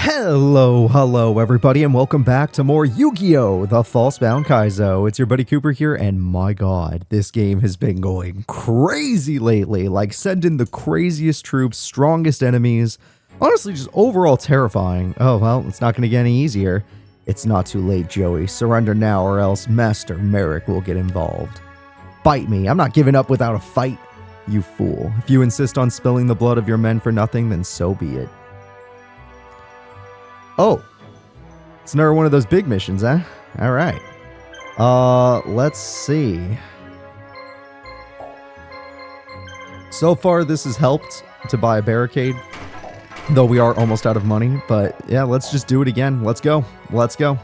Hello everybody, and welcome back to more Yu-Gi-Oh! The Falsebound Kaizo. It's your buddy Cooper here, and my god, this game has been going crazy lately. Like, send in the craziest troops, strongest enemies. Honestly, just overall terrifying. Oh, well, it's not going to get any easier. It's not too late, Joey. Surrender now, or else Master Merrick will get involved. Bite me. I'm not giving up without a fight. You fool. If you insist on spilling the blood of your men for nothing, then so be it. Oh, it's another one of those big missions, eh? All right. Let's see. So far, this has helped to buy a barricade, though we are almost out of money. But yeah, let's just do it again. Let's go. Let's go.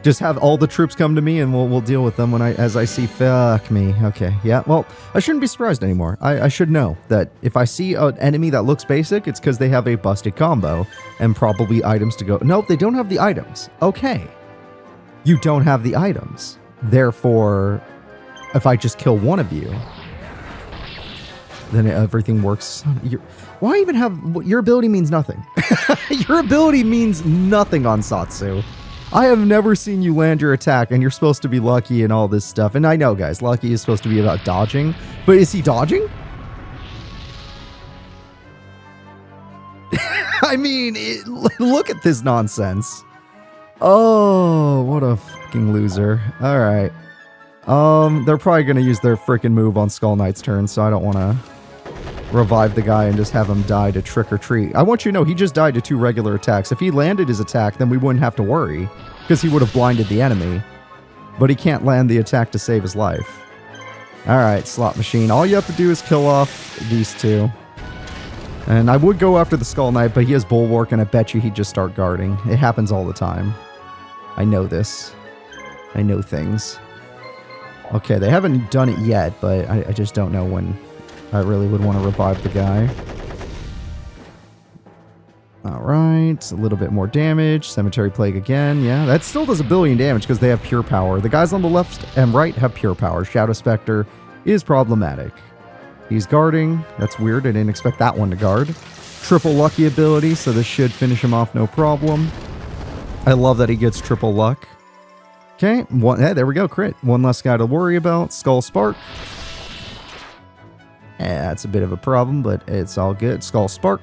Just have all the troops come to me, and we'll deal with them as I see. Fuck me. Okay. Yeah. Well, I shouldn't be surprised anymore. I should know that if I see an enemy that looks basic, it's because they have a busted combo and probably items to go. Nope, they don't have the items. Okay. You don't have the items. Therefore, if I just kill one of you, then everything works. Why even have your ability means nothing? Your ability means nothing on Satsu. I have never seen you land your attack, and you're supposed to be lucky and all this stuff. And I know, guys, lucky is supposed to be about dodging. But is he dodging? I mean, look at this nonsense. Oh, what a fucking loser. All right. They're probably going to use their freaking move on Skull Knight's turn, so I don't want to revive the guy and just have him die to trick or treat. I want you to know he just died to 2 regular attacks. If he landed his attack, then we wouldn't have to worry, because he would have blinded the enemy. But he can't land the attack to save his life. Alright, Slot Machine. All you have to do is kill off these 2. And I would go after the Skull Knight, but he has Bulwark, and I bet you he'd just start guarding. It happens all the time. I know this. I know things. Okay, they haven't done it yet, but I just don't know when I really would want to revive the guy. Alright, a little bit more damage. Cemetery Plague again. Yeah, that still does 1 billion damage because they have pure power. The guys on the left and right have pure power. Shadow Spectre is problematic. He's guarding. That's weird. I didn't expect that one to guard. Triple lucky ability, so this should finish him off no problem. I love that he gets triple luck. Okay, hey, there we go, crit. One less guy to worry about. Skull Spark. Yeah, that's a bit of a problem, but it's all good. Skull Spark.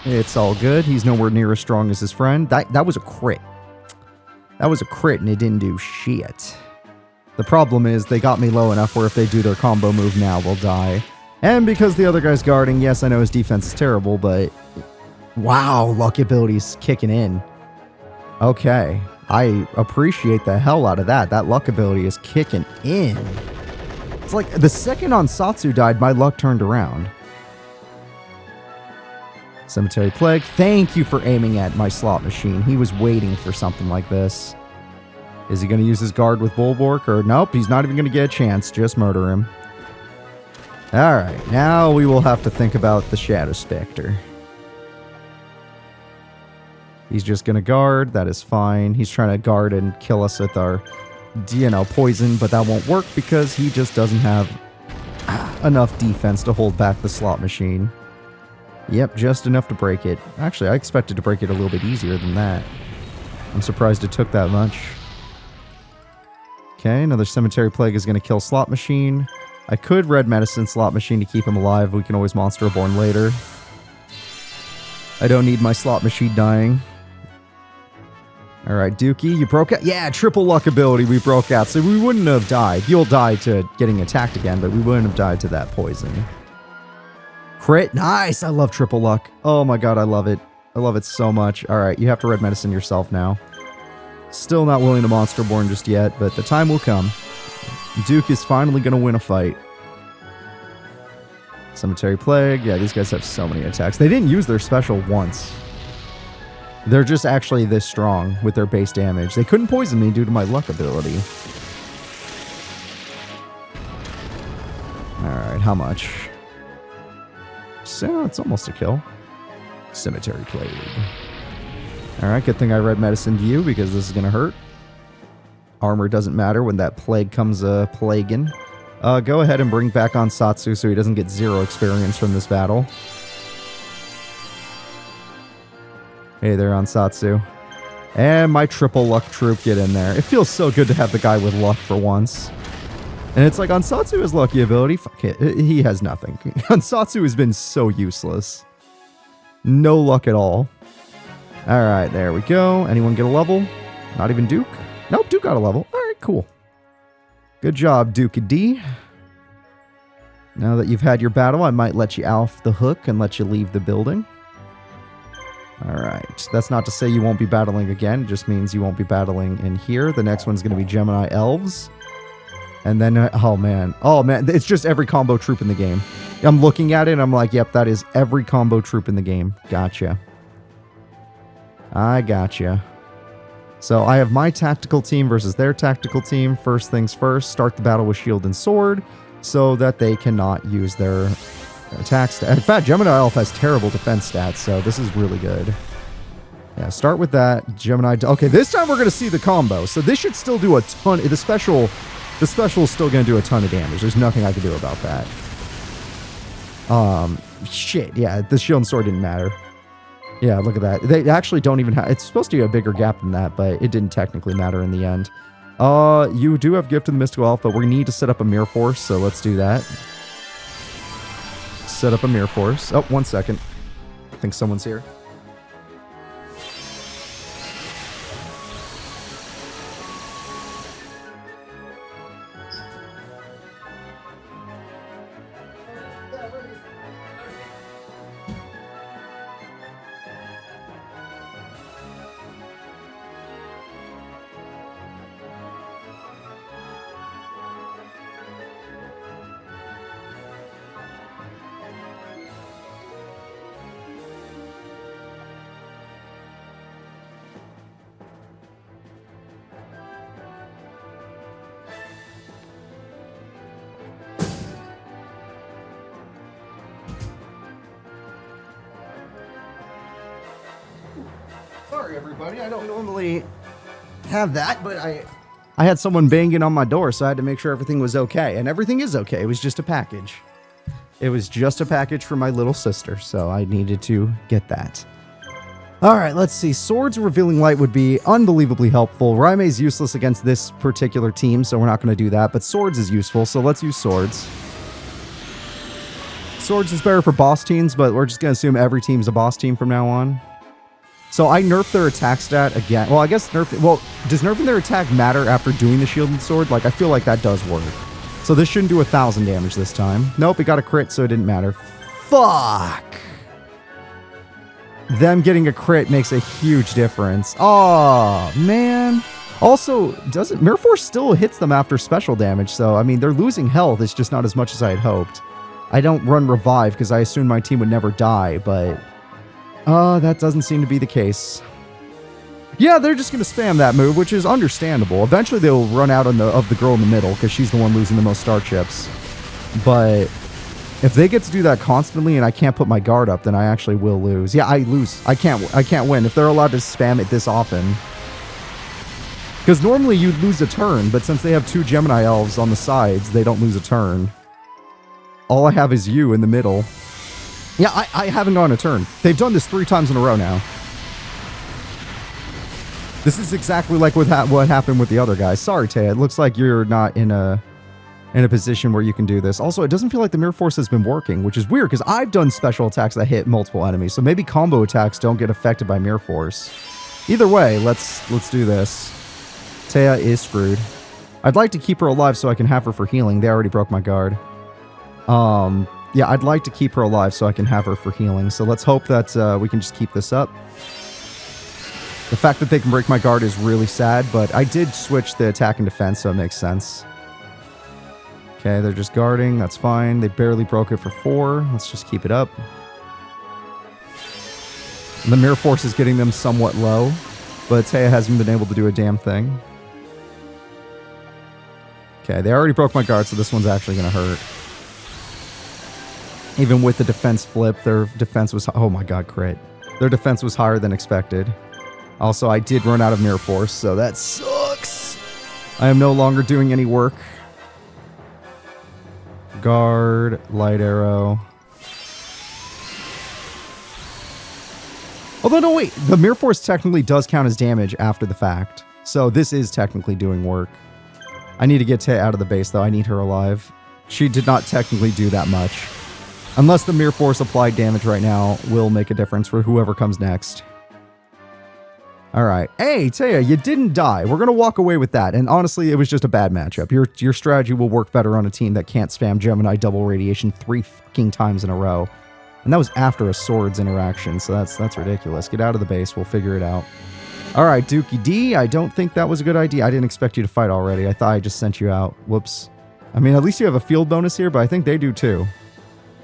It's all good. He's nowhere near as strong as his friend. That was a crit. That was a crit, and it didn't do shit. The problem is they got me low enough where if they do their combo move now, we'll die. And because the other guy's guarding, yes, I know his defense is terrible, but wow, lucky ability's kicking in. Okay, I appreciate the hell out of that. That luck ability is kicking in. It's like the second on Satsu died, my luck turned around. Cemetery Plague. Thank you for aiming at my slot machine. He was waiting for something like this. Is he going to use his guard with Bulwark? Or nope, he's not even going to get a chance. Just murder him. Alright, now we will have to think about the Shadow Spectre. He's just going to guard. That is fine. He's trying to guard and kill us with our, poison, but that won't work because he just doesn't have enough defense to hold back the slot machine. Yep, just enough to break it. Actually, I expected to break it a little bit easier than that. I'm surprised it took that much. Okay, another Cemetery Plague is going to kill Slot Machine. I could Red Medicine Slot Machine to keep him alive. We can always Monster Reborn later. I don't need my Slot Machine dying. Alright, Dookie, you broke out? Yeah, triple luck ability, we broke out. So we wouldn't have died. You'll die to getting attacked again, but we wouldn't have died to that poison. Crit, nice! I love triple luck. Oh my god, I love it. I love it so much. Alright, you have to Red Medicine yourself now. Still not willing to Monster Born just yet, but the time will come. Duke is finally going to win a fight. Cemetery Plague. Yeah, these guys have so many attacks. They didn't use their special once. They're just actually this strong with their base damage. They couldn't poison me due to my luck ability. Alright, how much? So, it's almost a kill. Cemetery Plague. Alright, good thing I Red Medicine to you because this is going to hurt. Armor doesn't matter when that plague comes plaguing. Go ahead and bring back on Satsu so he doesn't get 0 experience from this battle. Hey there, Ansatsu. And my triple luck troop, get in there. It feels so good to have the guy with luck for once. And it's like, Ansatsu has lucky ability. Fuck it. He has nothing. Ansatsu has been so useless. No luck at all. Alright, there we go. Anyone get a level? Not even Duke? Nope, Duke got a level. Alright, cool. Good job, Duke D. Now that you've had your battle, I might let you off the hook and let you leave the building. Alright, that's not to say you won't be battling again. It just means you won't be battling in here. The next one's going to be Gemini Elves. And then, oh man, it's just every combo troop in the game. I'm looking at it and I'm like, yep, that is every combo troop in the game. Gotcha. I gotcha. So I have my tactical team versus their tactical team. First things first, start the battle with shield and sword so that they cannot use their attack stats. In fact, Gemini Elf has terrible defense stats, so this is really good. Yeah, start with that. Gemini. Okay, this time we're going to see the combo. So this should still do a ton. The special is still going to do a ton of damage. There's nothing I can do about that. Shit. Yeah, the shield and sword didn't matter. Yeah, look at that. They actually don't even have... It's supposed to be a bigger gap than that, but it didn't technically matter in the end. You do have Gift of the Mystical Elf, but we need to set up a Mirror Force, so let's do that. Set up a Mirror Force. Oh, 1 second. I think someone's here. Sorry, everybody. I don't normally have that, but I had someone banging on my door, so I had to make sure everything was okay. And everything is okay. It was just a package. It was just a package for my little sister, so I needed to get that. All right, let's see. Swords Revealing Light would be unbelievably helpful. Raime is useless against this particular team, so we're not going to do that. But Swords is useful, so let's use Swords. Swords is better for boss teams, but we're just going to assume every team's a boss team from now on. So I nerfed their attack stat again. Well, I guess does nerfing their attack matter after doing the shield and sword? Like, I feel like that does work. So this shouldn't do 1,000 damage this time. Nope, it got a crit, so it didn't matter. Fuck! Them getting a crit makes a huge difference. Oh, man. Also, Mirror Force still hits them after special damage, so, I mean, they're losing health. It's just not as much as I had hoped. I don't run Revive because I assumed my team would never die, but... that doesn't seem to be the case. Yeah, they're just going to spam that move, which is understandable. Eventually, they'll run out of the girl in the middle, because she's the one losing the most star chips. But if they get to do that constantly and I can't put my guard up, then I actually will lose. Yeah, I lose. I can't win if they're allowed to spam it this often. Because normally you'd lose a turn, but since they have 2 Gemini Elves on the sides, they don't lose a turn. All I have is you in the middle. Yeah, I haven't gone a turn. They've done this 3 times in a row now. This is exactly like what happened with the other guy. Sorry, Taya. It looks like you're not in a position where you can do this. Also, it doesn't feel like the Mirror Force has been working, which is weird because I've done special attacks that hit multiple enemies. So maybe combo attacks don't get affected by Mirror Force. Either way, let's do this. Taya is screwed. I'd like to keep her alive so I can have her for healing. They already broke my guard. Yeah, I'd like to keep her alive so I can have her for healing. So let's hope that we can just keep this up. The fact that they can break my guard is really sad, but I did switch the attack and defense, so it makes sense. Okay, they're just guarding. That's fine. They barely broke it for 4. Let's just keep it up. And the Mirror Force is getting them somewhat low, but Taya hasn't been able to do a damn thing. Okay, they already broke my guard, so this one's actually going to hurt. Even with the defense flip, their defense was... Oh my god, crit. Their defense was higher than expected. Also, I did run out of Mirror Force, so that sucks. I am no longer doing any work. Guard, light arrow. Although, no, wait. The Mirror Force technically does count as damage after the fact. So this is technically doing work. I need to get Taya out of the base, though. I need her alive. She did not technically do that much. Unless the Mirror Force applied damage right now will make a difference for whoever comes next. Alright. Hey, Taya, you didn't die. We're going to walk away with that. And honestly, it was just a bad matchup. Your strategy will work better on a team that can't spam Gemini double radiation 3 fucking times in a row. And that was after a swords interaction, so that's ridiculous. Get out of the base. We'll figure it out. Alright, Dookie D. I don't think that was a good idea. I didn't expect you to fight already. I thought I just sent you out. Whoops. I mean, at least you have a field bonus here, but I think they do too.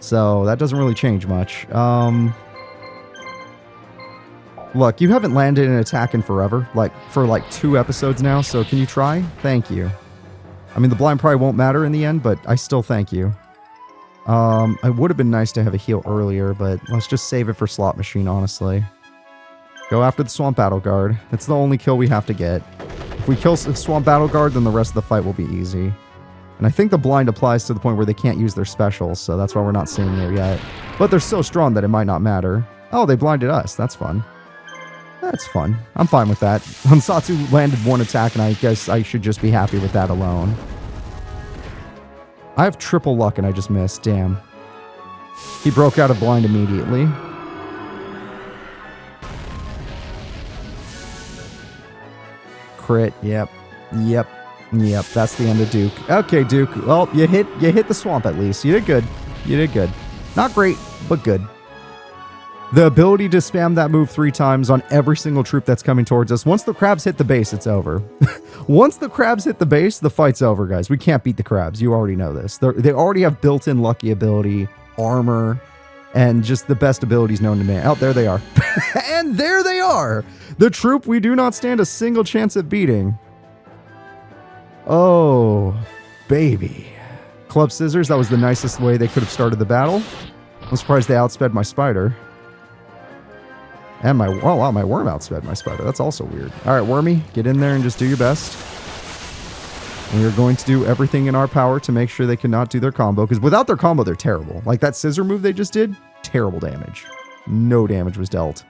So that doesn't really change much. Look, you haven't landed an attack in forever, for 2 episodes now, so can you try? Thank you. I mean, the blind probably won't matter in the end, but I still thank you. It would have been nice to have a heal earlier, but let's just save it for slot machine, honestly. Go after the Swamp Battle Guard. That's the only kill we have to get. If we kill Swamp Battle Guard, then the rest of the fight will be easy. And I think the blind applies to the point where they can't use their specials, so that's why we're not seeing it yet. But they're so strong that it might not matter. Oh, they blinded us. That's fun. That's fun. I'm fine with that. Hansatsu landed 1 attack, and I guess I should just be happy with that alone. I have triple luck, and I just missed. Damn. He broke out of blind immediately. Crit. Yep. Yep. Yep, that's the end of Duke. Okay, Duke. Well, you hit the swamp at least. You did good. You did good. Not great, but good. The ability to spam that move 3 times on every single troop that's coming towards us. Once the crabs hit the base, it's over. Once the crabs hit the base, the fight's over, guys. We can't beat the crabs. You already know this. They already have built-in lucky ability, armor, and just the best abilities known to man. Oh, there they are. And there they are! The troop we do not stand a single chance at beating. Oh, baby. Club Scissors, that was the nicest way they could have started the battle. I'm surprised they outsped my spider. And my worm outsped my spider. That's also weird. All right, Wormy, get in there and just do your best. And we are going to do everything in our power to make sure they cannot do their combo, because without their combo, they're terrible. Like that scissor move they just did, terrible damage. No damage was dealt.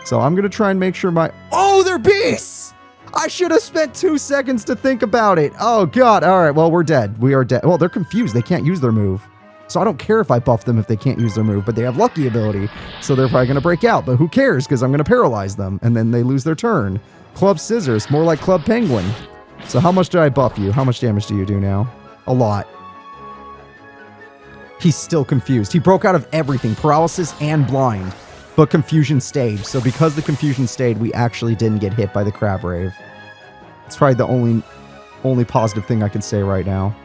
So I'm going to try and make sure my... Oh, they're beasts! I should have spent 2 seconds to think about it. Oh, God. All right, well, we're dead. We are dead. Well, they're confused. They can't use their move. So I don't care if I buff them if they can't use their move, but they have lucky ability, so they're probably going to break out. But who cares, because I'm going to paralyze them, and then they lose their turn. Club Scissors, more like Club Penguin. So how much did I buff you? How much damage do you do now? A lot. He's still confused. He broke out of everything, paralysis and blind, but confusion stayed. So because the confusion stayed, we actually didn't get hit by the Crab Rave. It's probably the only positive thing I can say right now.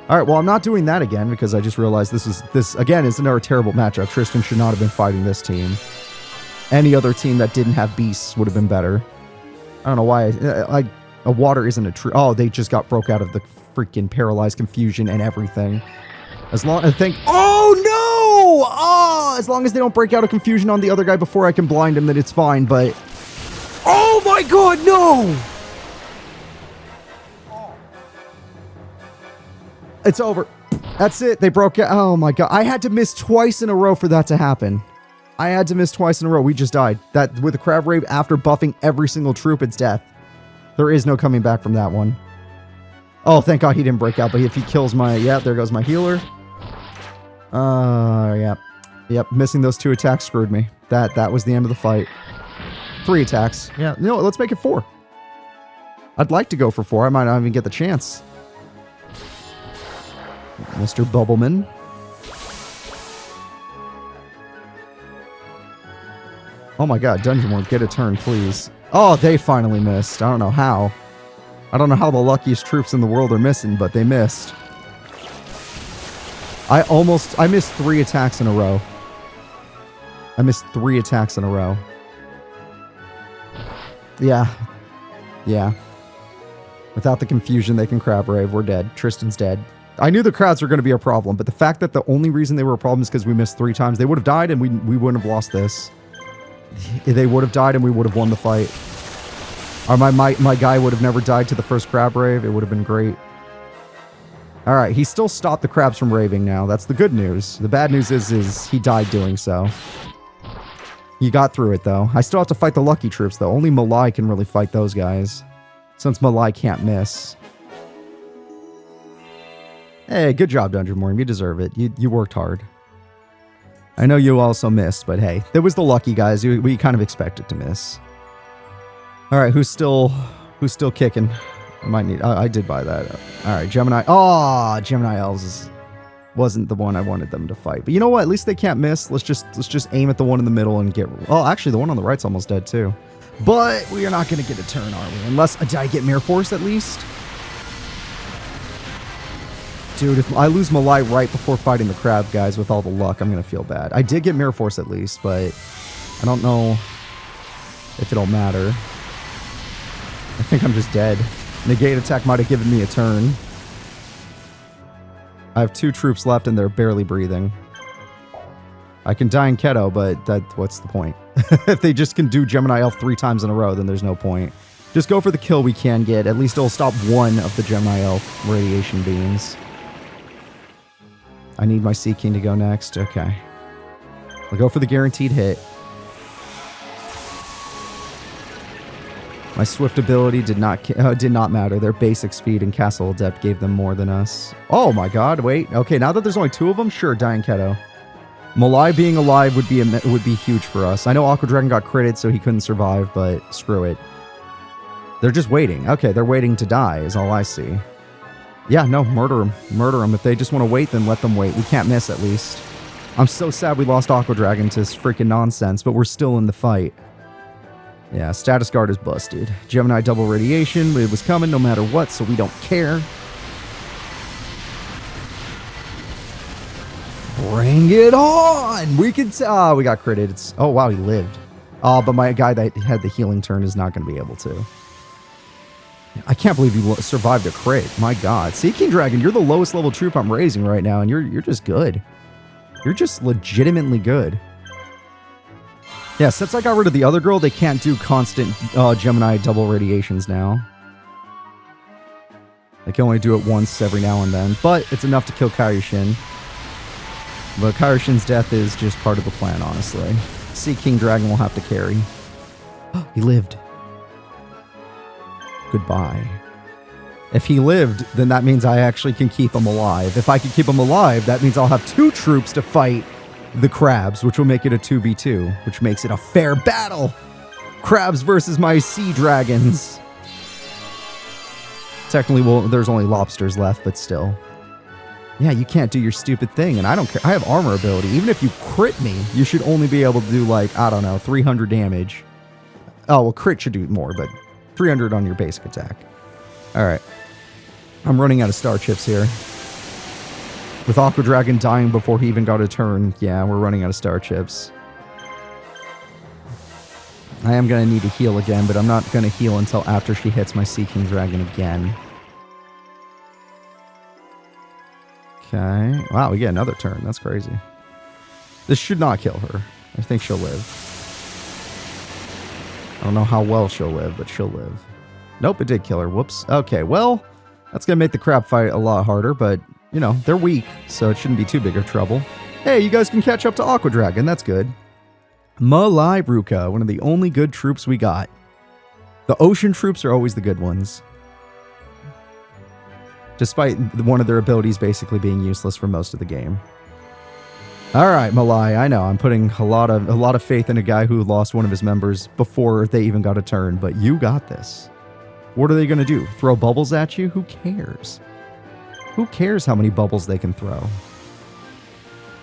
All right, well, I'm not doing that again because I just realized this again is another terrible matchup. Tristan should not have been fighting this team. Any other team that didn't have beasts would have been better. I don't know why. A water isn't a true. Oh, they just broke out of the freaking paralyzed confusion and everything. As long as oh no! Oh, as long as they don't break out of confusion on the other guy before I can blind him, then it's fine. But oh my God, no! It's over. That's it. They broke out. Oh my God. I had to miss twice in a row for that to happen. I had to miss twice in a row. We just died. That with the Crab Rave, after buffing every single troop, it's death. There is no coming back from that one. Oh, thank God he didn't break out. But if he kills my... Yeah, there goes my healer. Yeah. Yep, missing those 2 attacks screwed me. That was the end of the fight. 3 attacks. Yeah, no, let's make it 4. I'd like to go for 4. I might not even get the chance. Mr. Bubbleman. Oh my God, Dungeon World, get a turn, please. Oh, they finally missed. I don't know how. I don't know how the luckiest troops in the world are missing, but they missed. I missed 3 attacks in a row. I missed 3 attacks in a row. Yeah. Yeah. Without the confusion, they can Crab Rave. We're dead. Tristan's dead. I knew the crowds were going to be a problem, but the fact that the only reason they were a problem is because we missed 3 times, they would have died and we wouldn't have lost this. They would have died and we would have won the fight. Or my guy would have never died to the first Crab Rave. It would have been great. All right, he still stopped the crabs from raving now. That's the good news. The bad news is he died doing so. You got through it, though. I still have to fight the lucky troops, though. Only Malai can really fight those guys. Since Malai can't miss. Hey, good job, Dungeon Worm. You deserve it. You worked hard. I know you also missed, but hey. There was the lucky guys. We kind of expected to miss. Alright, who's still kicking? I might need... I did buy that. Alright, Gemini. Oh, Gemini Elves wasn't the one I wanted them to fight. But you know what? At least they can't miss. Let's just aim at the one in the middle and get... Oh, actually, the one on the right's almost dead, too. But we are not going to get a turn, are we? Unless... Did I get Mirror Force, at least? Dude, if I lose Malai right before fighting the crab guys with all the luck, I'm going to feel bad. I did get Mirror Force, at least, but... I don't know if it'll matter. I think I'm just dead. Negate attack might have given me a turn. I have 2 troops left and they're barely breathing. I can die in Keto, but what's the point? If they just can do Gemini Elf 3 times in a row, then there's no point. Just go for the kill we can get. At least it'll stop one of the Gemini Elf radiation beams. I need my Sea King to go next. Okay. I'll go for the guaranteed hit. My swift ability did not matter. Their basic speed and castle adept gave them more than us. Oh my god, wait. Okay, now that there's only 2 of them, sure, dying Keto. Malai being alive would be huge for us. I know Aqua Dragon got critted, so he couldn't survive, but screw it. They're just waiting. Okay, they're waiting to die, is all I see. Yeah, no, murder them. Murder them. If they just want to wait, then let them wait. We can't miss, at least. I'm so sad we lost Aqua Dragon to this freaking nonsense, but we're still in the fight. Yeah, status guard is busted. Gemini double radiation. It was coming no matter what, so we don't care. Bring it on! We can... we got critted. Oh, wow, he lived. Oh, but my guy that had the healing turn is not going to be able to. I can't believe you survived a crit. My god. Sea King Dragon, you're the lowest level troop I'm raising right now, and you're just good. You're just legitimately good. Yeah, since I got rid of the other girl, they can't do constant Gemini double radiations now. They can only do it once every now and then, but it's enough to kill Kaioshin. But Kaioshin's death is just part of the plan, honestly. Sea King Dragon will have to carry. He lived. Goodbye. If he lived, then that means I actually can keep him alive. If I can keep him alive, that means I'll have 2 troops to fight the crabs, which will make it a 2v2, which makes it a fair battle. Crabs versus my sea dragons. Technically, well, there's only lobsters left, but still. Yeah, you can't do your stupid thing, and I don't care. I have armor ability. Even if you crit me, you should only be able to do, like, I don't know, 300 damage. Oh, well, crit should do more, but 300 on your basic attack. All right. I'm running out of star chips here. With Aqua Dragon dying before he even got a turn, yeah, we're running out of star chips. I am going to need to heal again, but I'm not going to heal until after she hits my Sea King Dragon again. Okay. Wow, we get another turn. That's crazy. This should not kill her. I think she'll live. I don't know how well she'll live, but she'll live. Nope, it did kill her. Whoops. Okay, well, that's going to make the crab fight a lot harder, but... You know, they're weak, so it shouldn't be too big of trouble. Hey, you guys can catch up to Aqua Dragon. That's good. Malai Ruka, one of the only good troops we got. The ocean troops are always the good ones. Despite one of their abilities basically being useless for most of the game. Alright, Malai, I know, I'm putting a lot of faith in a guy who lost one of his members before they even got a turn, but you got this. What are they going to do? Throw bubbles at you? Who cares? Who cares how many bubbles they can throw?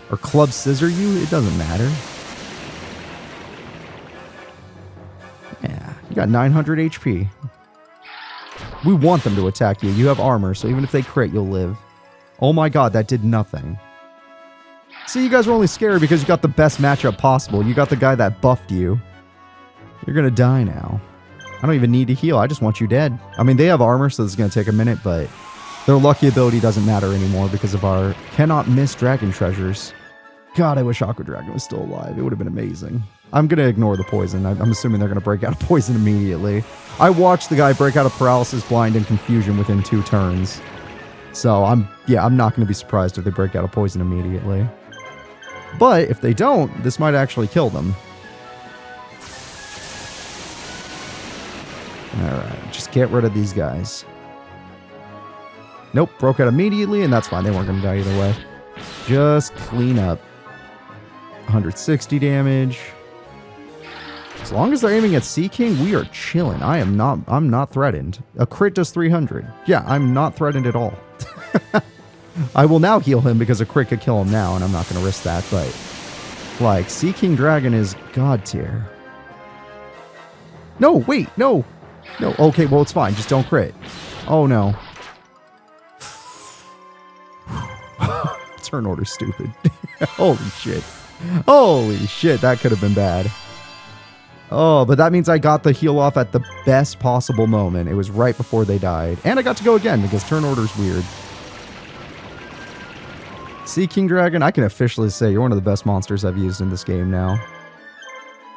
Or club scissor you? It doesn't matter. Yeah, you got 900 HP. We want them to attack you. You have armor, so even if they crit, you'll live. Oh my god, that did nothing. See, you guys were only scared because you got the best matchup possible. You got the guy that buffed you. You're gonna die now. I don't even need to heal. I just want you dead. I mean, they have armor, so this is gonna take a minute, but... Their lucky ability doesn't matter anymore because of our cannot miss dragon treasures. God, I wish Aqua Dragon was still alive. It would have been amazing. I'm going to ignore the poison. I'm assuming they're going to break out of poison immediately. I watched the guy break out of paralysis, blind, and confusion within 2 turns. So, I'm not going to be surprised if they break out of poison immediately. But, if they don't, this might actually kill them. Alright, just get rid of these guys. Nope, broke out immediately, and that's fine. They weren't going to die either way. Just clean up. 160 damage. As long as they're aiming at Sea King, we are chilling. I'm not threatened. A crit does 300. Yeah, I'm not threatened at all. I will now heal him because a crit could kill him now, and I'm not going to risk that, but like, Sea King Dragon is god tier. No, wait, no. No, okay, well, it's fine. Just don't crit. Oh, no. Turn order stupid. Holy shit. Holy shit, that could have been bad. Oh, but that means I got the heal off at the best possible moment. It was right before they died. And I got to go again because turn order's weird. Sea King Dragon, I can officially say you're one of the best monsters I've used in this game now.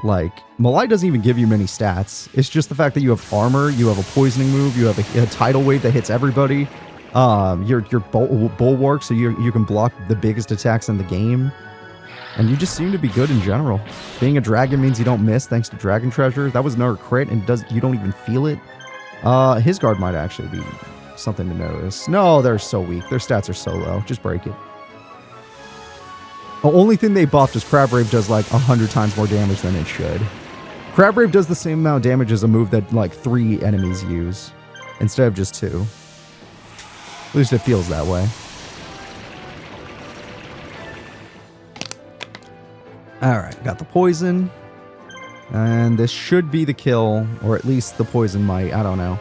Like, Malai doesn't even give you many stats. It's just the fact that you have armor, you have a poisoning move, you have a tidal wave that hits everybody. You're bulwark, so you can block the biggest attacks in the game. And you just seem to be good in general. Being a dragon means you don't miss thanks to dragon treasure. That was another crit, and you don't even feel it. His guard might actually be something to notice. No, they're so weak. Their stats are so low. Just break it. The only thing they buffed is Crab Rave does like 100 times more damage than it should. Crab Rave does the same amount of damage as a move that like 3 enemies use instead of just 2. At least it feels that way. Alright, got the poison. And this should be the kill, or at least the poison might, I don't know.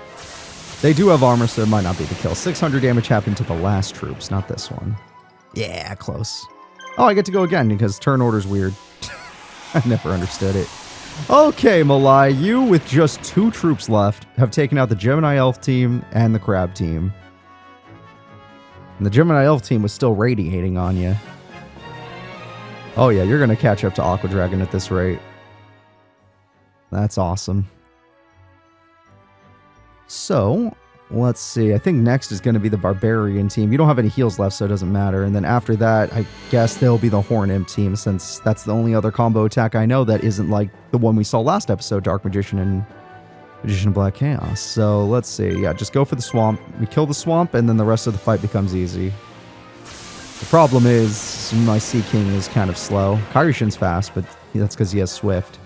They do have armor, so it might not be the kill. 600 damage happened to the last troops, not this one. Yeah, close. Oh, I get to go again because turn order's weird. I never understood it. Okay, Malai, you with just 2 troops left have taken out the Gemini Elf team and the Crab team. And the Gemini Elf team was still radiating on you. Oh yeah, you're going to catch up to Aqua Dragon at this rate. That's awesome. So, let's see. I think next is going to be the Barbarian team. You don't have any heals left, so it doesn't matter. And then after that, I guess they'll be the Horn Imp team, since that's the only other combo attack I know that isn't like the one we saw last episode, Dark Magician and Magician of Black Chaos. So, let's see. Yeah, just go for the swamp. We kill the swamp, and then the rest of the fight becomes easy. The problem is, my Sea King is kind of slow. Kairishin's fast, but that's because he has Swift.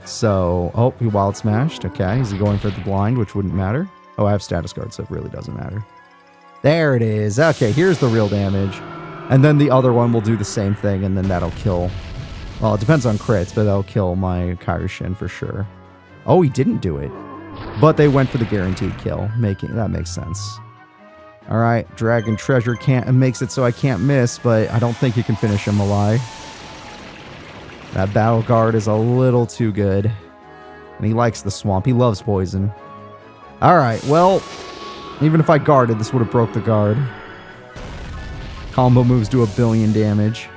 So, oh, he Wild Smashed. Okay, is he going for the blind, which wouldn't matter? Oh, I have status guard, so it really doesn't matter. There it is. Okay, here's the real damage. And then the other one will do the same thing, and then that'll kill... Well, it depends on crits, but that'll kill my Kairishin for sure. Oh, he didn't do it. But they went for the guaranteed kill. That makes sense. Alright, Dragon Treasure makes it so I can't miss, but I don't think you can finish him alive. That Battle Guard is a little too good. And he likes the swamp. He loves poison. Alright, well, even if I guarded, this would have broke the guard. Combo moves do 1 billion damage.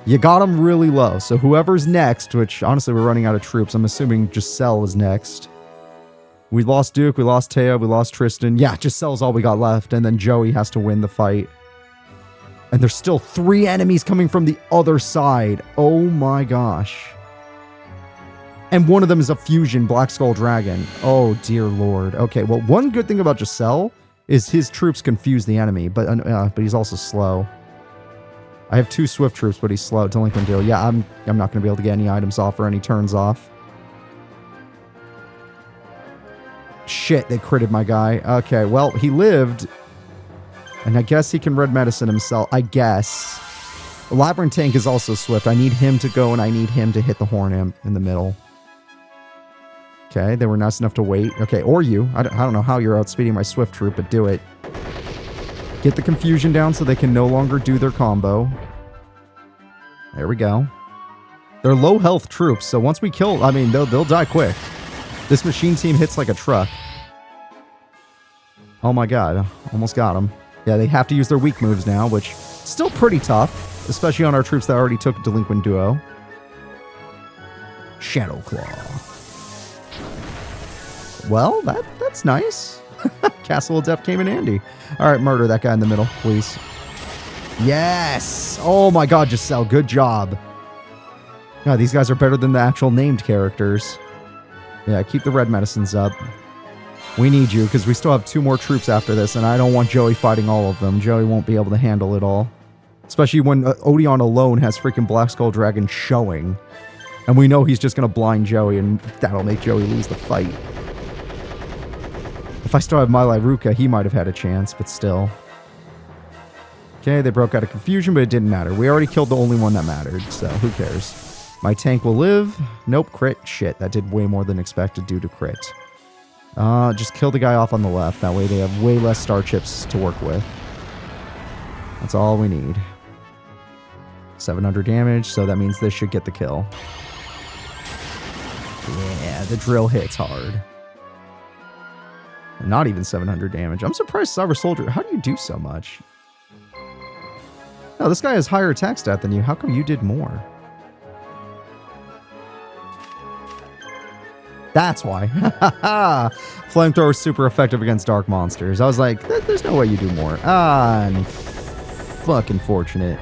You got him really low, so whoever's next, which honestly we're running out of troops, I'm assuming Giselle is next. We lost Duke, we lost Taya, we lost Tristan. Yeah, Giselle's all we got left, and then Joey has to win the fight. And there's still 3 enemies coming from the other side. Oh my gosh. And one of them is a fusion Black Skull Dragon. Oh dear lord. Okay, well, one good thing about Giselle is his troops confuse the enemy, but he's also slow. I have 2 Swift troops, but he's slow. Delinquent Deal. Yeah, I'm not going to be able to get any items off or any turns off. Shit, they critted my guy. Okay, well, he lived. And I guess he can red medicine himself. I guess. Labyrinth Tank is also Swift. I need him to go, and I need him to hit the Horn Imp in the middle. Okay, they were nice enough to wait. Okay, or you. I don't know how you're outspeeding my Swift troop, but do it. Get the confusion down so they can no longer do their combo. There we go. They're low health troops, so once we kill... I mean, they'll die quick. This machine team hits like a truck. Oh my god. Almost got them. Yeah, they have to use their weak moves now, which still pretty tough. Especially on our troops that already took Delinquent Duo. Shadow Claw. Well, that's nice. Castle of Death came in handy. Alright, murder that guy in the middle, please. Yes! Oh my god, Giselle, good job. God, these guys are better than the actual named characters. Yeah, keep the red medicines up. We need you, because we still have 2 more troops after this, and I don't want Joey fighting all of them. Joey won't be able to handle it all. Especially when Odion alone has freaking Black Skull Dragon showing. And we know he's just going to blind Joey, and that'll make Joey lose the fight. If I still have Milai Ruka, he might have had a chance, but still. Okay, they broke out of confusion, but it didn't matter. We already killed the only one that mattered, so who cares? My tank will live. Nope, crit. Shit, that did way more than expected due to crit. Just kill the guy off on the left. That way they have way less star chips to work with. That's all we need. 700 damage, so that means this should get the kill. Yeah, the drill hits hard. Not even 700 damage. I'm surprised Cyber Soldier. How do you do so much? No, this guy has higher attack stat than you. How come you did more? That's why. Flamethrower is super effective against dark monsters. I was like, there's no way you do more. I'm fucking fortunate.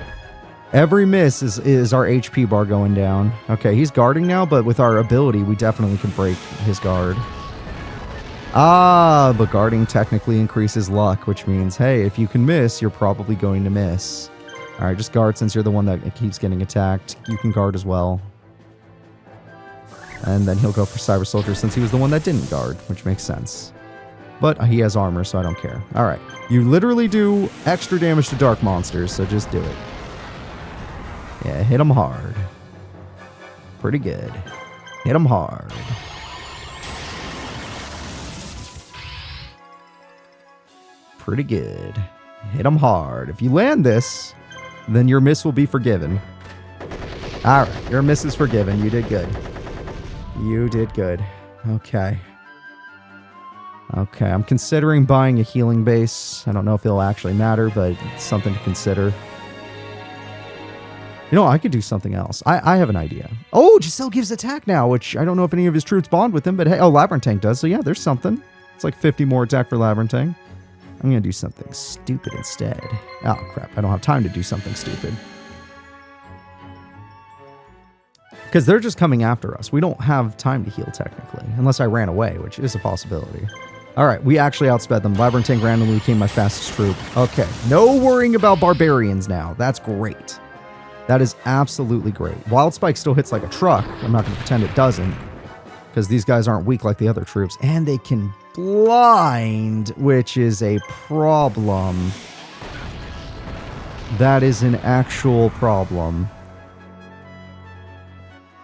Every miss is our HP bar going down. Okay, he's guarding now, but with our ability, we definitely can break his guard. But guarding technically increases luck, which means, hey, if you can miss, you're probably going to miss. All right, just guard since you're the one that keeps getting attacked. You can guard as well. And then he'll go for Cyber Soldier since he was the one that didn't guard, which makes sense. But he has armor, so I don't care. All right, you literally do extra damage to dark monsters, so just do it. Yeah, hit him hard. Pretty good. Hit him hard. Pretty good. Hit him hard. If you land this, then your miss will be forgiven. All right, your miss is forgiven. You did good. You did good. Okay. Okay, I'm considering buying a healing base. I don't know if it'll actually matter, but it's something to consider. You know, I could do something else. I have an idea. Oh, Giselle gives attack now, which I don't know if any of his troops bond with him, but hey, oh, Labyrinth Tank does, so yeah, there's something. It's like 50 more attack for Labyrinth Tank. I'm going to do something stupid instead. Oh, crap. I don't have time to do something stupid. Because they're just coming after us. We don't have time to heal, technically. Unless I ran away, which is a possibility. All right, we actually outsped them. Labyrinth Tank randomly became my fastest troop. Okay, no worrying about barbarians now. That's great. That is absolutely great. Wild Spike still hits like a truck. I'm not going to pretend it doesn't. Because these guys aren't weak like the other troops. And they can blind, which is a problem. That is an actual problem.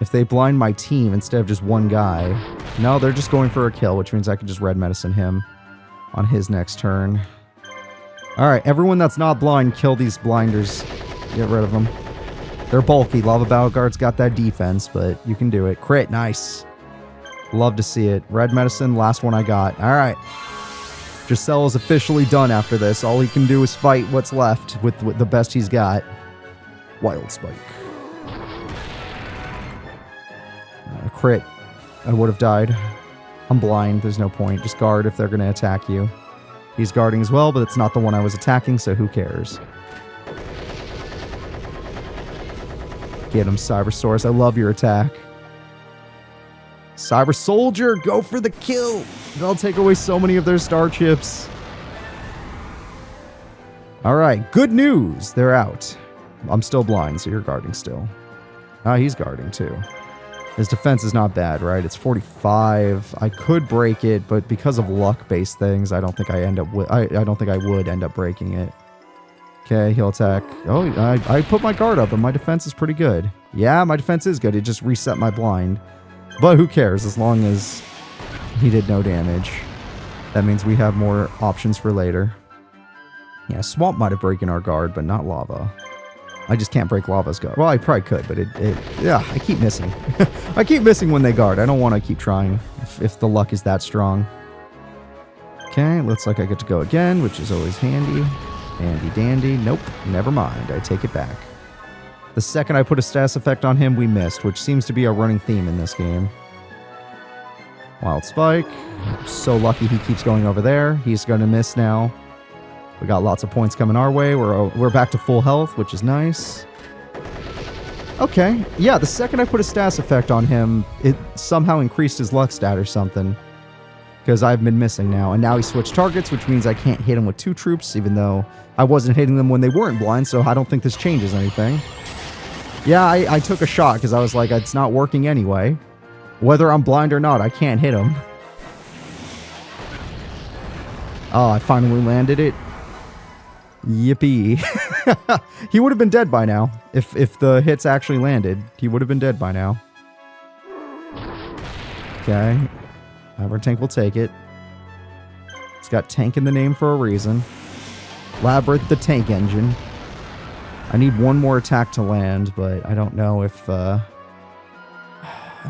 If they blind my team instead of just one guy. No, they're just going for a kill, which means I can just red medicine him on his next turn. Alright, everyone that's not blind, kill these blinders. Get rid of them. They're bulky. Lava Battle Guard's got that defense, but you can do it. Crit, nice. Love to see it. Red medicine, last one I got. Alright. Giselle is officially done after this. All he can do is fight what's left with the best he's got. Wild Spike. Crit. I would have died. I'm blind. There's no point. Just guard if they're going to attack you. He's guarding as well, but it's not the one I was attacking, so who cares? Get him, Cybersaurus. I love your attack. Cyber Soldier, go for the kill. They'll take away so many of their star chips. All right, good news. They're out. I'm still blind, so you're guarding still. Ah, he's guarding too. His defense is not bad, right? It's 45. I could break it, but because of luck-based things, I don't think I end up. I don't think I would end up breaking it. Okay, he'll attack. Oh, I put my guard up, and my defense is pretty good. Yeah, my defense is good. It just reset my blind. But who cares, as long as he did no damage. That means we have more options for later. Yeah, Swamp might have broken our guard, but not Lava. I just can't break Lava's guard. Well, I probably could, but yeah, I keep missing. I keep missing when they guard. I don't want to keep trying if the luck is that strong. Okay, looks like I get to go again, which is always handy. Handy dandy. Nope, never mind. I take it back. The second I put a status effect on him, we missed, which seems to be a running theme in this game. Wild Spike. I'm so lucky he keeps going over there. He's going to miss now. We got lots of points coming our way. We're back to full health, which is nice. Okay, yeah, the second I put a status effect on him, it somehow increased his luck stat or something. Because I've been missing now. And now he switched targets, which means I can't hit him with 2 troops, even though I wasn't hitting them when they weren't blind, so I don't think this changes anything. Yeah, I took a shot because I was like, it's not working anyway. Whether I'm blind or not, I can't hit him. Oh, I finally landed it. Yippee. He would have been dead by now. If the hits actually landed, he would have been dead by now. Okay. Labyrinth Tank will take it. It's got tank in the name for a reason. Labyrinth the tank engine. I need one more attack to land, but I don't know if... I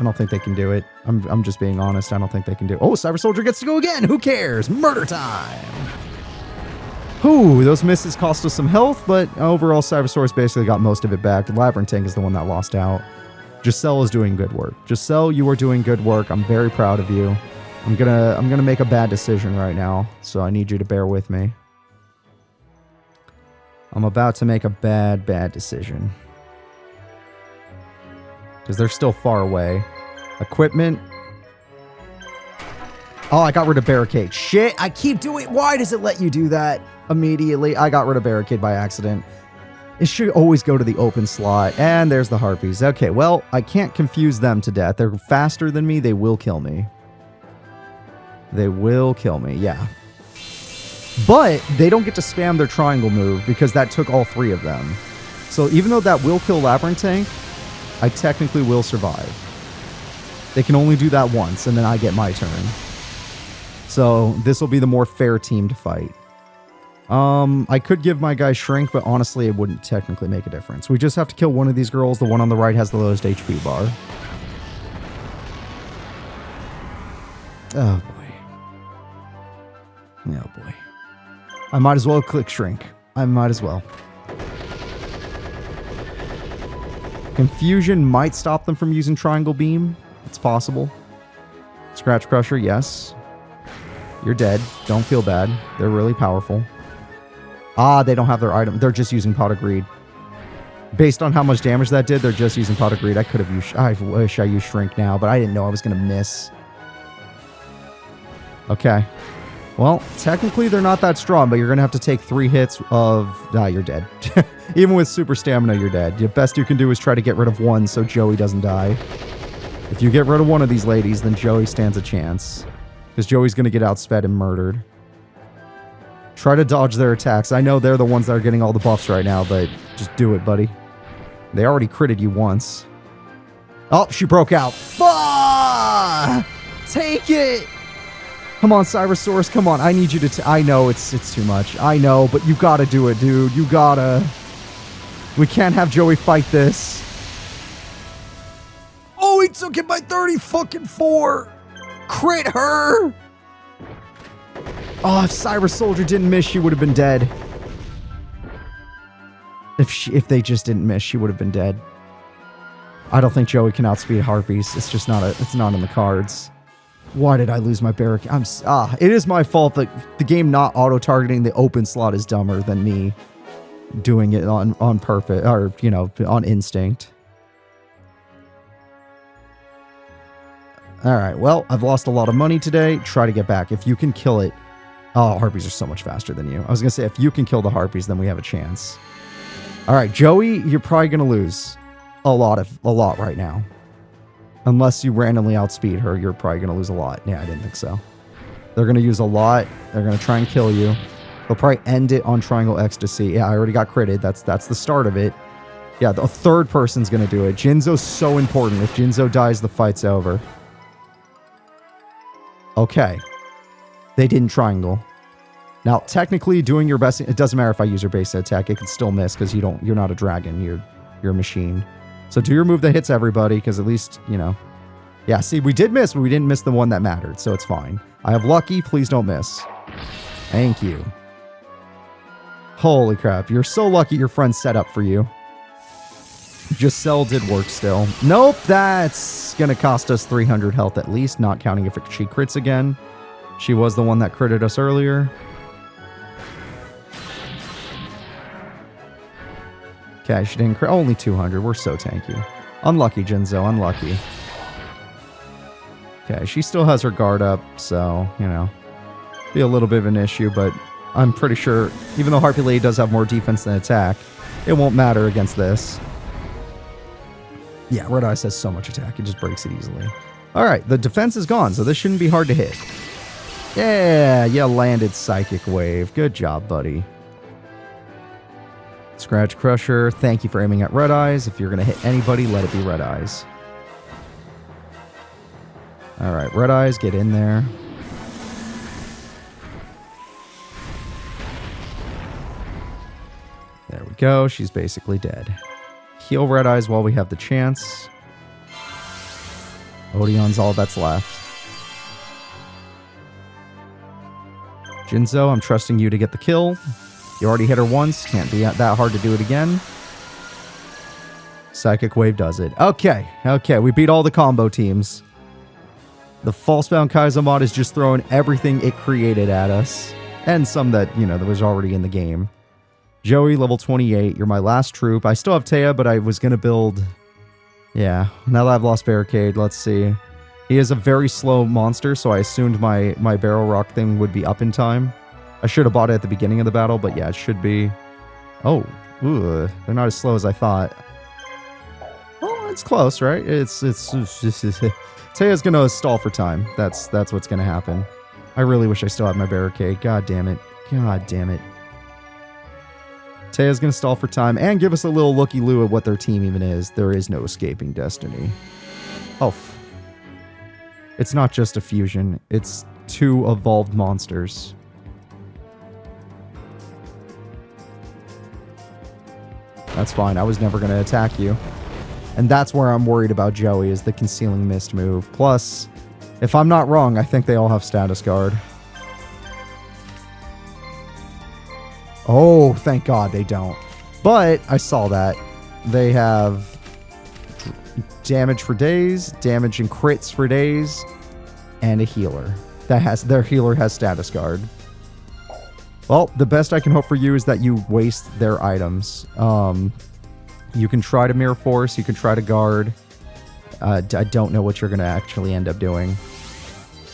don't think they can do it. I'm just being honest. I don't think they can do it. Oh, Cyber Soldier gets to go again! Who cares? Murder time! Whew, those misses cost us some health, but overall Cybersaurus basically got most of it back. Labyrinth Tank is the one that lost out. Giselle is doing good work. Giselle, you are doing good work. I'm very proud of you. I'm gonna make a bad decision right now, so I need you to bear with me. I'm about to make a bad decision. Because they're still far away. Equipment. Oh, I got rid of barricade. Shit, I keep doing... Why does it let you do that immediately? I got rid of barricade by accident. It should always go to the open slot. And there's the harpies. Okay, well, I can't confuse them to death. They're faster than me. They will kill me. They will kill me, yeah. But they don't get to spam their triangle move because that took all 3 of them. So even though that will kill Labyrinth Tank, I technically will survive. They can only do that once, and then I get my turn. So this will be the more fair team to fight. I could give my guy Shrink, but honestly, it wouldn't technically make a difference. We just have to kill one of these girls. The one on the right has the lowest HP bar. Oh, boy. Oh, boy. I might as well click Shrink. I might as well. Confusion might stop them from using Triangle Beam. It's possible. Scratch Crusher, yes. You're dead. Don't feel bad. They're really powerful. Ah, they don't have their item. They're just using Pot of Greed. Based on how much damage that did, they're just using Pot of Greed. I could have used... I wish I used Shrink now, but I didn't know I was going to miss. Okay. Well, technically they're not that strong, but you're going to have to take 3 hits of... Ah, you're dead. Even with super stamina, you're dead. The best you can do is try to get rid of one so Joey doesn't die. If you get rid of one of these ladies, then Joey stands a chance. Because Joey's going to get outsped and murdered. Try to dodge their attacks. I know they're the ones that are getting all the buffs right now, but just do it, buddy. They already critted you once. Oh, she broke out. Fuck! Take it! Come on, Cybersaurus, come on. I need you to... I know it's too much. I know, but you gotta do it, dude. You gotta... We can't have Joey fight this. Oh, he took it by 30-fucking-4. Crit her! Oh, if Cyber Soldier didn't miss, she would have been dead. If they just didn't miss, she would have been dead. I don't think Joey can outspeed Harpies. It's just not it's not in the cards. Why did I lose my barricade? It is my fault that the game not auto-targeting the open slot is dumber than me doing it on purpose, or, you know, on instinct. Alright, well, I've lost a lot of money today. Try to get back. If you can kill it... Oh, Harpies are so much faster than you. I was going to say, if you can kill the Harpies, then we have a chance. Alright, Joey, you're probably going to lose a lot right now. Unless you randomly outspeed her, you're probably going to lose a lot. Yeah, I didn't think so. They're going to use a lot. They're going to try and kill you. They'll probably end it on Triangle Ecstasy. Yeah, I already got critted. That's the start of it. Yeah, the third person's going to do it. Jinzo's so important. If Jinzo dies, the fight's over. Okay. They didn't triangle. Now, technically, doing your best... It doesn't matter if I use your base attack. It can still miss because you're not a dragon. You're a machine. So do your move that hits everybody, because at least, you know... Yeah, see, we did miss, but we didn't miss the one that mattered, so it's fine. I have lucky. Please don't miss. Thank you. Holy crap. You're so lucky your friend set up for you. Giselle did work still. Nope, that's going to cost us 300 health at least, not counting if she crits again. She was the one that critted us earlier. Okay, she didn't crit. Only 200. We're so tanky. Unlucky, Jinzo. Unlucky. Okay, she still has her guard up, so, you know, be a little bit of an issue, but I'm pretty sure, even though Harpy Lady does have more defense than attack, it won't matter against this. Yeah, Red Eyes has so much attack, it just breaks it easily. Alright, the defense is gone, so this shouldn't be hard to hit. Yeah, you landed Psychic Wave. Good job, buddy. Scratch Crusher, thank you for aiming at Red Eyes. If you're going to hit anybody, let it be Red Eyes. Alright, Red Eyes, get in there. There we go, she's basically dead. Heal Red Eyes while we have the chance. Odion's all that's left. Jinzo, I'm trusting you to get the kill. You already hit her once, can't be that hard to do it again. Psychic Wave does it. Okay, we beat all the combo teams. The Falsebound Kaizo mod is just throwing everything it created at us. And some that, you know, that was already in the game. Joey, level 28. You're my last troop. I still have Taya, but I was going to build... Yeah, now that I've lost Barricade, let's see. He is a very slow monster, so I assumed my barrel rock thing would be up in time. I should have bought it at the beginning of the battle, but yeah, it should be... Oh, ooh, they're not as slow as I thought. Oh, it's close, right? It's Taya's gonna stall for time. That's what's gonna happen. I really wish I still had my barricade. God damn it. God damn it. Taya's gonna stall for time and give us a little looky-loo at what their team even is. There is no escaping destiny. Oh. It's not just a fusion. It's 2 evolved monsters. That's fine. I was never gonna attack you. And that's where I'm worried about Joey, is the Concealing Mist move. Plus, if I'm not wrong, I think they all have status guard. Oh, thank God they don't. But I saw that. They have damage for days, damage and crits for days, and a healer. Their healer has status guard. Well, the best I can hope for you is that you waste their items. You can try to Mirror Force, you can try to guard. I don't know what you're going to actually end up doing.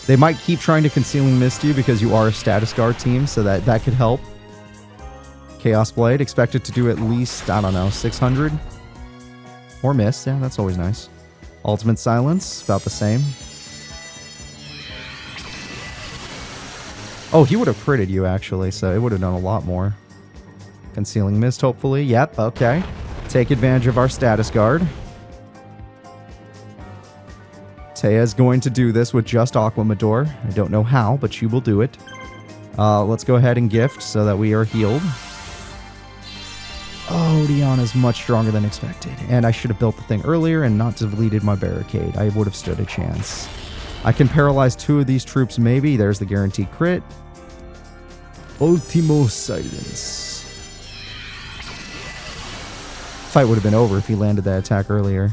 They might keep trying to Concealing Mist you because you are a status guard team, so that could help. Chaos Blade, expected to do at least, I don't know, 600? Or miss, yeah, that's always nice. Ultimate Silence, about the same. Oh, he would have critted you, actually, so it would have done a lot more. Concealing Mist, hopefully. Yep, okay. Take advantage of our status guard. Taya's going to do this with just Aquamador. I don't know how, but she will do it. Let's go ahead and gift so that we are healed. Oh, Odion is much stronger than expected. And I should have built the thing earlier and not deleted my barricade. I would have stood a chance. I can paralyze 2 of these troops, maybe. There's the guaranteed crit. Ultimo Silence. Fight would have been over if he landed that attack earlier.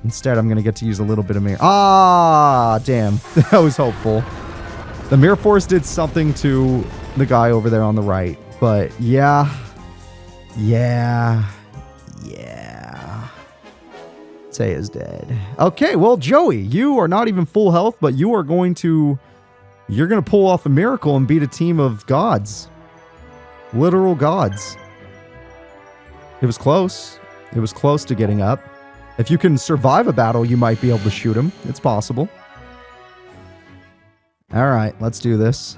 Instead, I'm going to get to use a little bit of mirror. Ah, damn. That was hopeful. The Mirror Force did something to the guy over there on the right. But yeah. Yeah. Taya's dead. Okay, well, Joey, you are not even full health, but you are going to... You're going to pull off a miracle and beat a team of gods. Literal gods. It was close. It was close to getting up. If you can survive a battle, you might be able to shoot him. It's possible. All right, let's do this.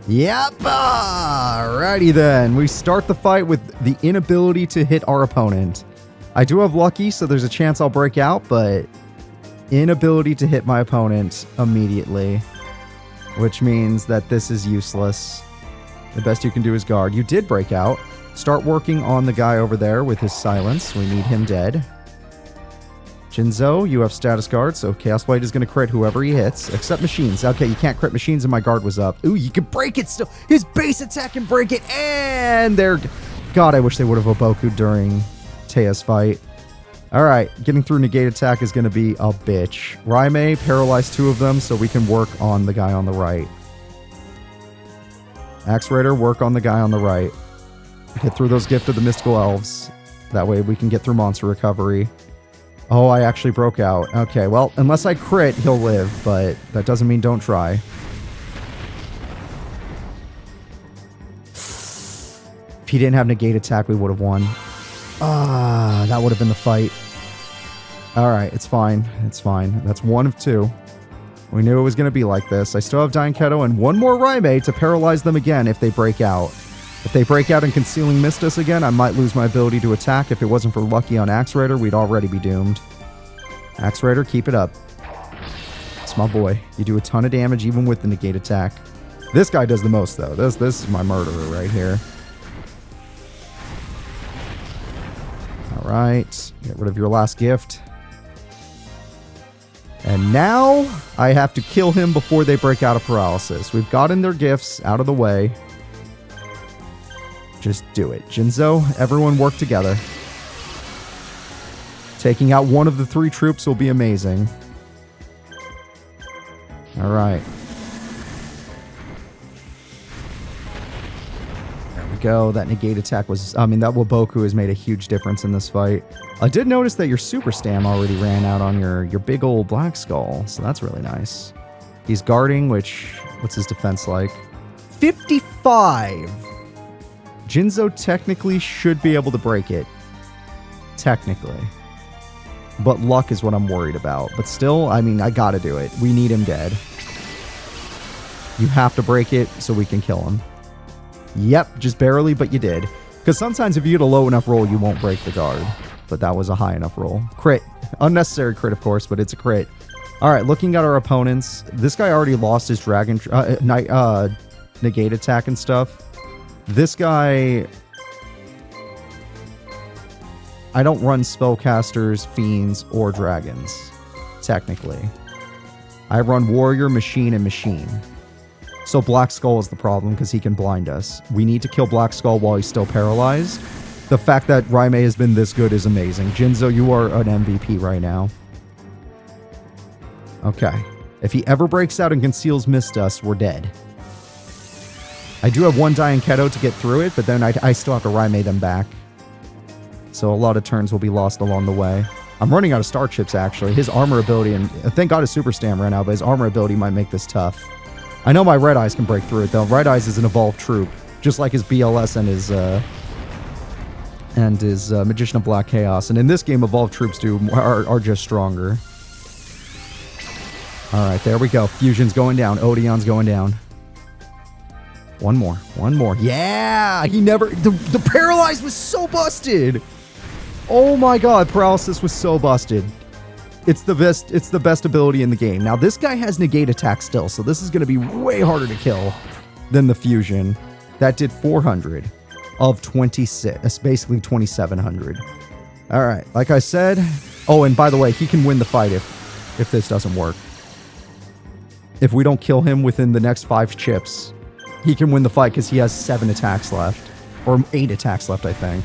Yep. Alrighty then. We start the fight with the inability to hit our opponent. I do have lucky, so there's a chance I'll break out, but inability to hit my opponent immediately, which means that this is useless. The best you can do is guard. You did break out. Start working on the guy over there with his silence. We need him dead. Jinzo, you have status guard, so Chaos Blade is going to crit whoever he hits, except machines. Okay, you can't crit machines and my guard was up. Ooh, you can break it still. His base attack can break it, and they're... God, I wish they would have Oboku during Taya's fight. All right, getting through negate attack is going to be a bitch. Raime, paralyze 2 of them so we can work on the guy on the right. Axe Raider, work on the guy on the right. Get through those Gift of the Mystical Elves. That way we can get through monster recovery. Oh, I actually broke out. Okay, well, unless I crit, he'll live, but that doesn't mean don't try. If he didn't have negate attack, we would have won. Ah, that would have been the fight. Alright, it's fine. It's fine. That's 1 of 2. We knew it was going to be like this. I still have Dying Keto and 1 more Raime to paralyze them again if they break out. If they break out and Concealing Mist us again, I might lose my ability to attack. If it wasn't for Lucky on Axe Raider, we'd already be doomed. Axe Raider, keep it up. It's my boy. You do a ton of damage even with the negate attack. This guy does the most, though. This is my murderer right here. Alright. Get rid of your last gift. And now, I have to kill him before they break out of paralysis. We've gotten their gifts out of the way. Just do it. Jinzo, everyone work together. Taking out 1 of the 3 troops will be amazing. Alright. There we go. That negate attack was... I mean, that Waboku has made a huge difference in this fight. I did notice that your super stam already ran out on your big old Black Skull, so that's really nice. He's guarding, which... What's his defense like? 55! Jinzo technically should be able to break it. Technically. But luck is what I'm worried about. But still, I mean, I gotta do it. We need him dead. You have to break it so we can kill him. Yep, just barely, but you did. Because sometimes if you get a low enough roll, you won't break the guard. But that was a high enough roll. Crit. Unnecessary crit, of course, but it's a crit. Alright, looking at our opponents. This guy already lost his dragon... negate attack and stuff. This guy... I don't run spellcasters, fiends, or dragons. Technically. I run warrior, machine, and machine. So Black Skull is the problem because he can blind us. We need to kill Black Skull while he's still paralyzed. The fact that Raime has been this good is amazing. Jinzo, you are an MVP right now. Okay. If he ever breaks out and conceals Mist us, we're dead. I do have 1 Dying Keto to get through it, but then I still have to Raime them back. So a lot of turns will be lost along the way. I'm running out of star chips, actually. His armor ability, and thank God his super stam ran out, but his armor ability might make this tough. I know my Red Eyes can break through it, though. Red Eyes is an evolved troop, just like his BLS and his Magician of Black Chaos. And in this game, evolved troops are just stronger. All right, there we go. Fusion's going down. Odion's going down. 1 more. 1 more. Yeah! He never... The Paralyze was so busted! Oh my god, Paralysis was so busted. It's the best ability in the game. Now, this guy has negate attack still, so this is going to be way harder to kill than the Fusion. That did 400 of 26. That's basically 2,700. Alright, like I said... Oh, and by the way, he can win the fight if this doesn't work. If we don't kill him within the next 5 chips... He can win the fight because he has 7 attacks left. Or 8 attacks left, I think.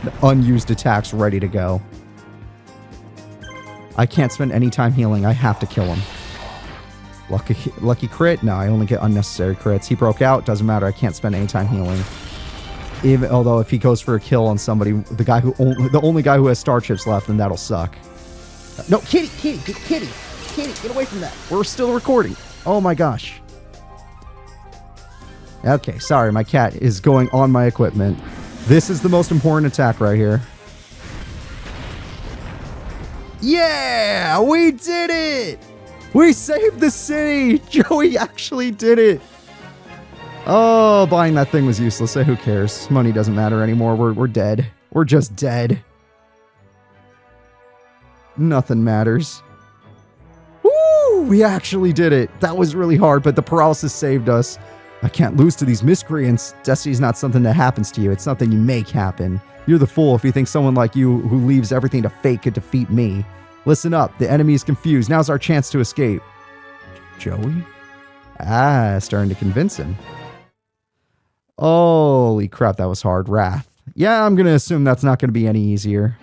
The unused attacks ready to go. I can't spend any time healing. I have to kill him. Lucky crit? No, I only get unnecessary crits. He broke out. Doesn't matter. I can't spend any time healing. Although if he goes for a kill on somebody, the only guy who has star chips left, then that'll suck. No, Kitty, get away from that. We're still recording. Oh my gosh. Okay, sorry, my cat is going on my equipment. This is the most important attack right here. Yeah! We did it! We saved the city! Joey actually did it! Oh, buying that thing was useless, so who cares? Money doesn't matter anymore. We're dead. We're just dead. Nothing matters. Woo! We actually did it. That was really hard, but the paralysis saved us. I can't lose to these miscreants. Destiny's not something that happens to you. It's something you make happen. You're the fool if you think someone like you who leaves everything to fate could defeat me. Listen up. The enemy is confused. Now's our chance to escape. Joey? Ah, starting to convince him. Holy crap, that was hard. Wrath. Yeah, I'm going to assume that's not going to be any easier.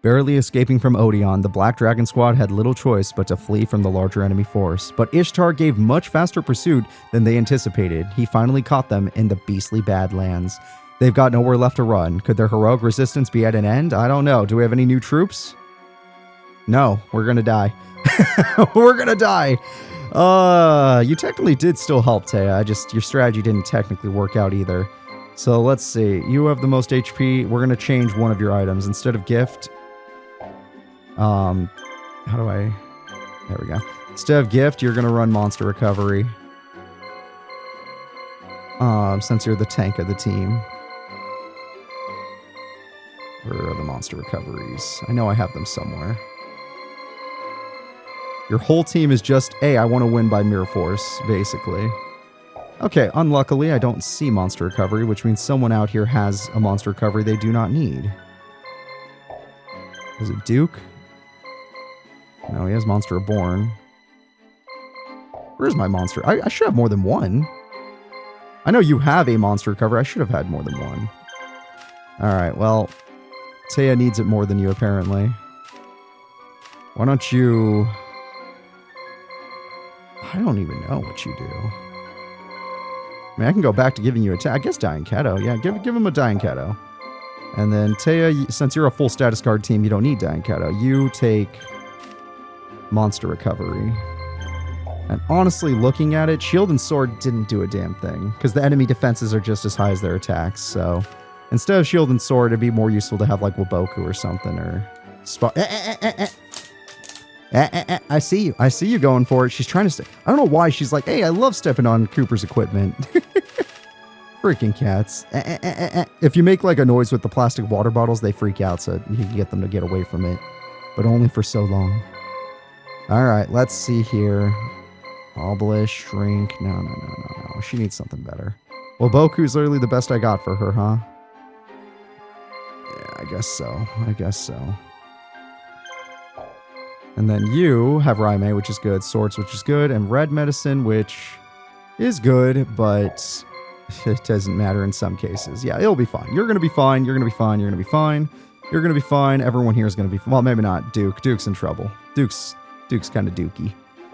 Barely escaping from Odion, the Black Dragon squad had little choice but to flee from the larger enemy force. But Ishtar gave much faster pursuit than they anticipated. He finally caught them in the beastly Badlands. They've got nowhere left to run. Could their heroic resistance be at an end? I don't know. Do we have any new troops? No, we're gonna die. We're gonna die. You technically did still help, Taya. Your strategy didn't technically work out either. So let's see. You have the most HP. We're gonna change one of your items. Instead of gift, how do I... There we go. Instead of gift, you're gonna run monster recovery. Since you're the tank of the team. Where are the monster recoveries? I know I have them somewhere. Your whole team is just, hey, I want to win by mere force, basically. Okay, unluckily, I don't see monster recovery, which means someone out here has a monster recovery they do not need. Is it Duke? No, he has Monster Reborn. Where's my monster? I should have more than one. I know you have a monster recovery. I should have had more than one. Alright, well, Taya needs it more than you, apparently. Why don't you... I don't even know what you do. I mean, I can go back to giving you a... I guess Dying Keto. Yeah, give him a Dying Keto. And then Taya, since you're a full status card team, you don't need Dying Keto. You take monster recovery. And honestly, looking at it, Shield and Sword didn't do a damn thing. Because the enemy defenses are just as high as their attacks, so... Instead of Shield and Sword, it'd be more useful to have, like, Waboku or something, or... I see you. I see you going for it. She's trying to stay... I don't know why she's like, hey, I love stepping on Cooper's equipment. Freaking cats. If you make, like, a noise with the plastic water bottles, they freak out, so you can get them to get away from it. But only for so long. Alright, let's see here. Obelisk, Shrink. No. She needs something better. Well, Boku's literally the best I got for her, huh? Yeah, I guess so. And then you have Raime, which is good. Swords, which is good. And Red Medicine, which is good, but it doesn't matter in some cases. Yeah, it'll be fine. You're going to be fine. You're going to be fine. You're going to be fine. You're going to be fine. Everyone here is going to be... Well, maybe not Duke. Duke's in trouble. Duke's kind of dookie.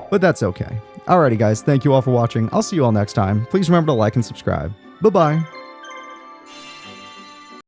But that's okay. Alrighty, guys. Thank you all for watching. I'll see you all next time. Please remember to like and subscribe. Bye-bye.